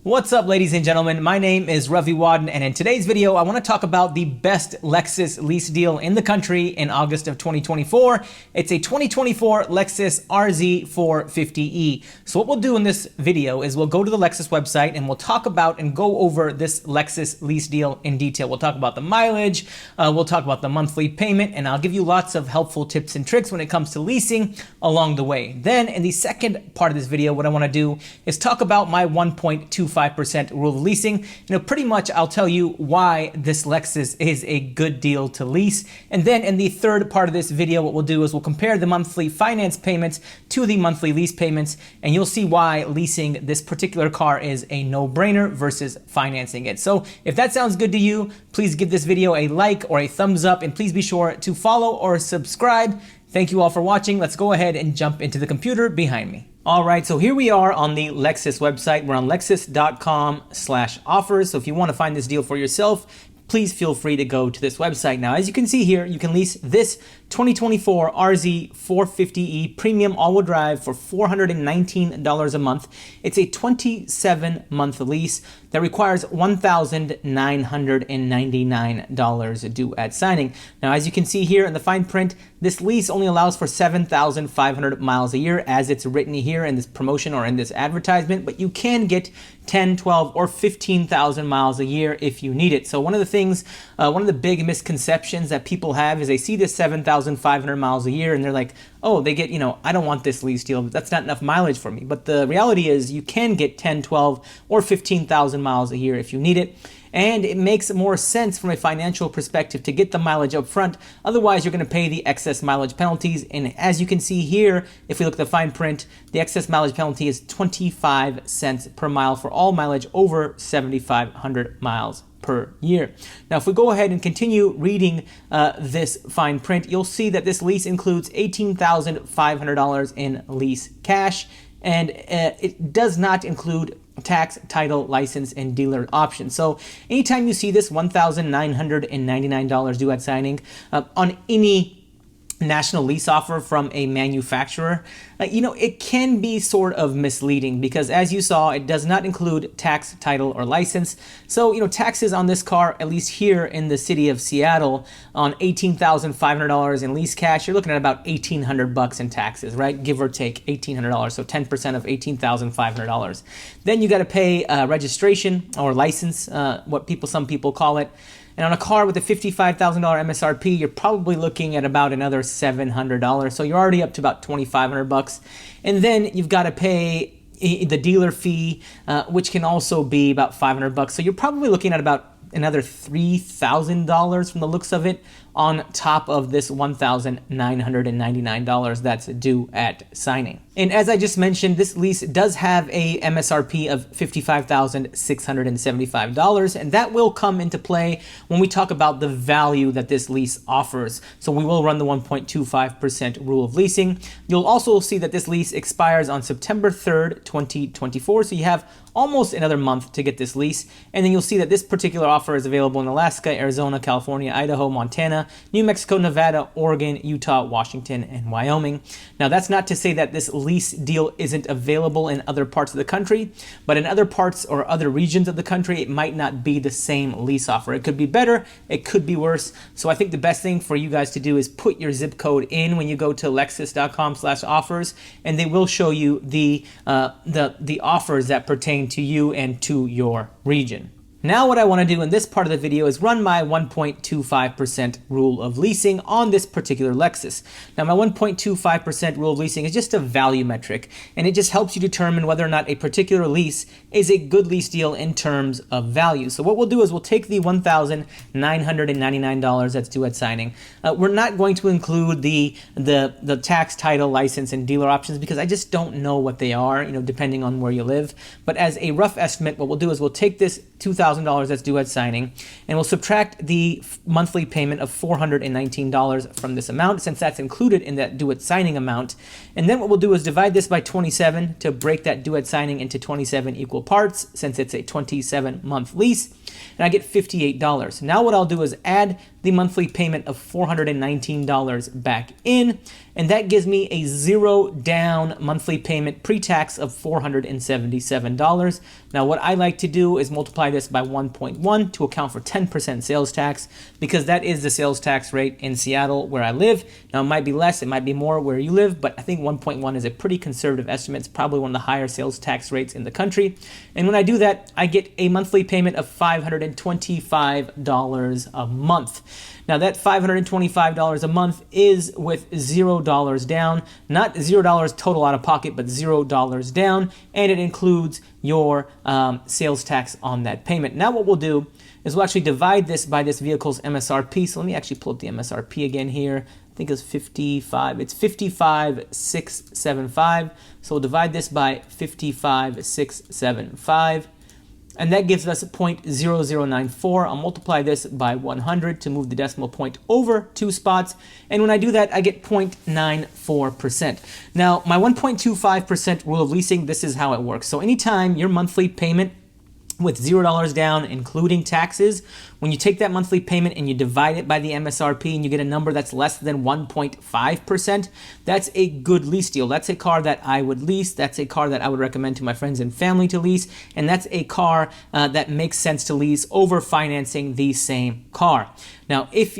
What's up, ladies and gentlemen? My name is Ravi Wadden, and in today's video, I want to talk about the best Lexus lease deal in the country in August of 2024. It's a 2024 Lexus RZ 450e. So what we'll do in this video is we'll go to the Lexus website and we'll talk about and go over this Lexus lease deal in detail. We'll talk about the mileage, we'll talk about the monthly payment, and I'll give you lots of helpful tips and tricks when it comes to leasing along the way. Then in the second part of this video, what I want to do is talk about my 1.25% rule of leasing. Pretty much I'll tell you why this Lexus is a good deal to lease. And then in the third part of this video, what we'll do is we'll compare the monthly finance payments to the monthly lease payments, and you'll see why leasing this particular car is a no-brainer versus financing it. So if that sounds good to you, please give this video a like or a thumbs up, and please be sure to follow or subscribe. Thank you all for watching. Let's go ahead and jump into the computer behind me. All right, so here we are on the Lexus website. We're on lexus.com/offers. So if you want to find this deal for yourself, please feel free to go to this website. Now, as you can see here, you can lease this 2024 RZ 450e premium all-wheel drive for $419 a month. It's a 27-month lease that requires $1,999 due at signing. Now, as you can see here in the fine print, this lease only allows for 7,500 miles a year as it's written here in this promotion or in this advertisement, but you can get 10, 12, or 15,000 miles a year if you need it. So one of the big misconceptions that people have is they see this 7,500 miles a year and they're like, oh, they get, I don't want this lease deal. That's not enough mileage for me. But the reality is you can get 10, 12, or 15,000 miles a year if you need it. And it makes more sense from a financial perspective to get the mileage up front. Otherwise, you're going to pay the excess mileage penalties. And as you can see here, if we look at the fine print, the excess mileage penalty is 25 cents per mile for all mileage over 7,500 miles per year. Now, if we go ahead and continue reading this fine print, you'll see that this lease includes $18,500 in lease cash, and it does not include tax, title, license, and dealer options. So anytime you see this $1,999 due at signing on any national lease offer from a manufacturer, it can be sort of misleading because, as you saw, it does not include tax, title, or license. So, taxes on this car, at least here in the city of Seattle, on $18,500 in lease cash, you're looking at about $1,800 in taxes, right? Give or take $1,800, so 10% of $18,500. Then you got to pay registration or license, some people call it. And on a car with a $55,000 MSRP, you're probably looking at about another $700. So you're already up to about $2,500. And then you've got to pay the dealer fee, which can also be about $500. So you're probably looking at about another $3,000 from the looks of it on top of this $1,999 that's due at signing. And as I just mentioned, this lease does have a MSRP of $55,675, and that will come into play when we talk about the value that this lease offers. So we will run the 1.25% rule of leasing. You'll also see that this lease expires on September 3rd, 2024, so you have almost another month to get this lease. And then you'll see that this particular offer is available in Alaska, Arizona, California, Idaho, Montana, New Mexico, Nevada, Oregon, Utah, Washington, and Wyoming. Now, that's not to say that this lease deal isn't available in other parts of the country, but in other parts or other regions of the country, it might not be the same lease offer. It could be better, it could be worse. So I think the best thing for you guys to do is put your zip code in when you go to lexus.com/offers, and they will show you the offers that pertain to you and to your region. Now what I want to do in this part of the video is run my 1.25% rule of leasing on this particular Lexus. Now my 1.25% rule of leasing is just a value metric, and it just helps you determine whether or not a particular lease is a good lease deal in terms of value. So what we'll do is we'll take the $1,999 that's due at signing. We're not going to include the tax, title, license, and dealer options because I just don't know what they are, depending on where you live. But as a rough estimate, what we'll do is we'll take this $2,000 that's due at signing, and we'll subtract the monthly payment of $419 from this amount, since that's included in that due at signing amount. And then what we'll do is divide this by 27 to break that due at signing into 27 equal parts, since it's a 27-month lease. and I get $58. Now what I'll do is add the monthly payment of $419 back in, and that gives me a zero down monthly payment pre-tax of $477. Now what I like to do is multiply this by 1.1 to account for 10% sales tax, because that is the sales tax rate in Seattle where I live. Now it might be less, it might be more where you live, but I think 1.1 is a pretty conservative estimate. It's probably one of the higher sales tax rates in the country. And when I do that, I get a monthly payment of $525 a month. Now that $525 a month is with $0 down, not $0 total out of pocket, but $0 down, and it includes your sales tax on that payment. Now what we'll do is we'll actually divide this by this vehicle's MSRP. So let me actually pull up the MSRP again here. I think it's 55. It's 55,675. So we'll divide this by 55,675. And that gives us 0.0094. I'll multiply this by 100 to move the decimal point over 2 spots. And when I do that, I get 0.94%. Now, my 1.25% rule of leasing, this is how it works. So anytime your monthly payment with $0 down, including taxes, when you take that monthly payment and you divide it by the MSRP and you get a number that's less than 1.5%, that's a good lease deal. That's a car that I would lease. That's a car that I would recommend to my friends and family to lease. And that's a car that makes sense to lease over financing the same car. Now, if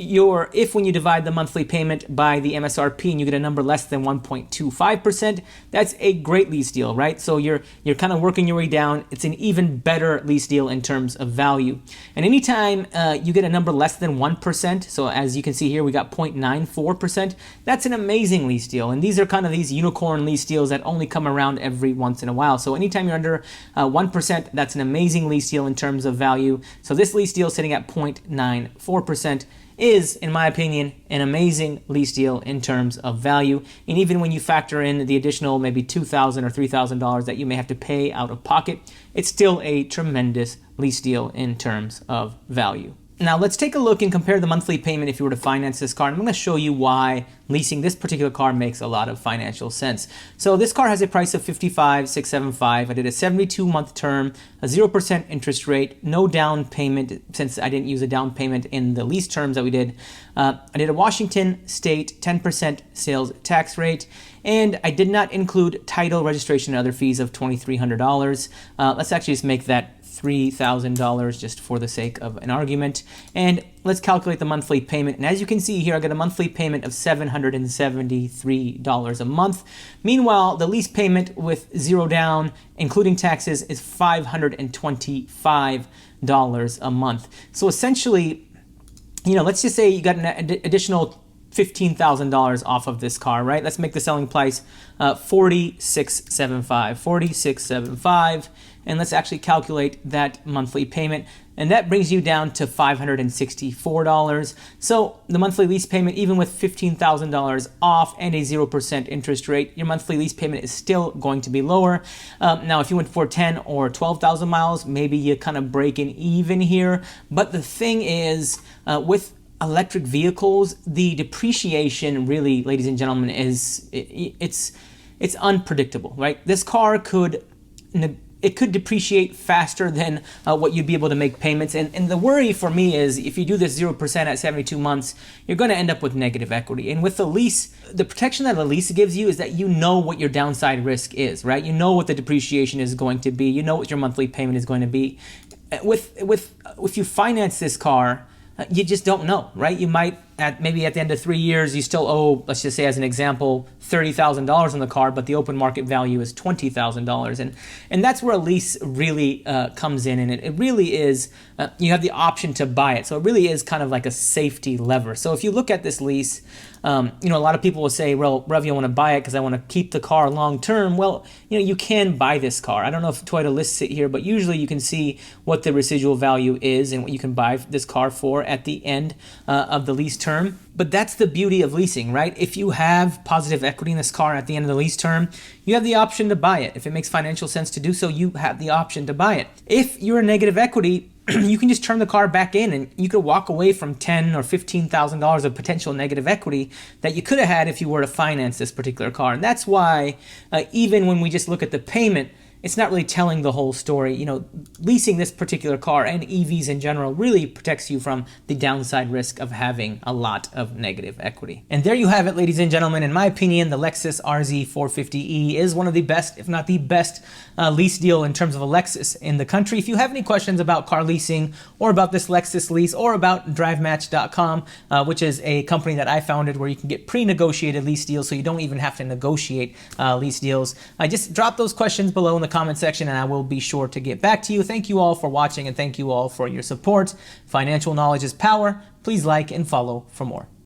when you divide the monthly payment by the MSRP and you get a number less than 1.25%, that's a great lease deal, right? So you're kind of working your way down. It's an even better lease deal in terms of value. And anytime you get a number less than 1%, so as you can see here, we got 0.94%, that's an amazing lease deal. And these are kind of these unicorn lease deals that only come around every once in a while. So anytime you're under 1%, that's an amazing lease deal in terms of value. So this lease deal sitting at 0.94% is, in my opinion, an amazing lease deal in terms of value. And even when you factor in the additional maybe $2,000 or $3,000 that you may have to pay out of pocket, it's still a tremendous lease deal in terms of value. Now let's take a look and compare the monthly payment if you were to finance this car. And I'm going to show you why leasing this particular car makes a lot of financial sense. So this car has a price of $55,675. I did a 72-month term, a 0% interest rate, no down payment since I didn't use a down payment in the lease terms that we did. I did a Washington State 10% sales tax rate, and I did not include title, registration, and other fees of $2,300. Let's actually just make that $3,000 just for the sake of an argument. And let's calculate the monthly payment. And as you can see here, I got a monthly payment of $773 a month. Meanwhile, the lease payment with $0 down, including taxes, is $525 a month. So essentially, let's just say you got an additional $15,000 off of this car, right? Let's make the selling price $46,775, and let's actually calculate that monthly payment, and that brings you down to $564. So the monthly lease payment, even with $15,000 off and a 0% interest rate, your monthly lease payment is still going to be lower. Now, if you went for 10 or 12,000 miles, maybe you kind of break even here. But the thing is, with electric vehicles, the depreciation really, ladies and gentlemen, it's unpredictable, right? This car could depreciate faster than what you'd be able to make payments. And the worry for me is if you do this 0% at 72 months, you're going to end up with negative equity. And with the lease, the protection that a lease gives you is that you know what your downside risk is, right? You know what the depreciation is going to be. You know what your monthly payment is going to be. If you finance this car, you just don't know, right? You might, maybe at the end of 3 years, you still owe, let's just say as an example, $30,000 on the car, but the open market value is $20,000. And that's where a lease really comes in. And it really is, you have the option to buy it. So it really is kind of like a safety lever. So if you look at this lease, a lot of people will say, well, Ravi, I want to buy it because I want to keep the car long term. Well, you can buy this car. I don't know if Toyota lists it here, but usually you can see what the residual value is and what you can buy this car for at the end of the lease term. But that's the beauty of leasing, right? If you have positive equity in this car at the end of the lease term, you have the option to buy it. If it makes financial sense to do so, you have the option to buy it. If you're a negative equity, you can just turn the car back in and you could walk away from $10,000 or $15,000 of potential negative equity that you could have had if you were to finance this particular car. And that's why even when we just look at the payment, it's not really telling the whole story. You know, leasing this particular car and EVs in general really protects you from the downside risk of having a lot of negative equity. And there you have it, ladies and gentlemen. In my opinion, the Lexus RZ 450e is one of the best, if not the best, lease deal in terms of a Lexus in the country. If you have any questions about car leasing or about this Lexus lease or about DriveMatch.com, which is a company that I founded where you can get pre-negotiated lease deals so you don't even have to negotiate lease deals, just drop those questions below in the comment section and I will be sure to get back to you. Thank you all for watching and thank you all for your support. Financial knowledge is power. Please like and follow for more.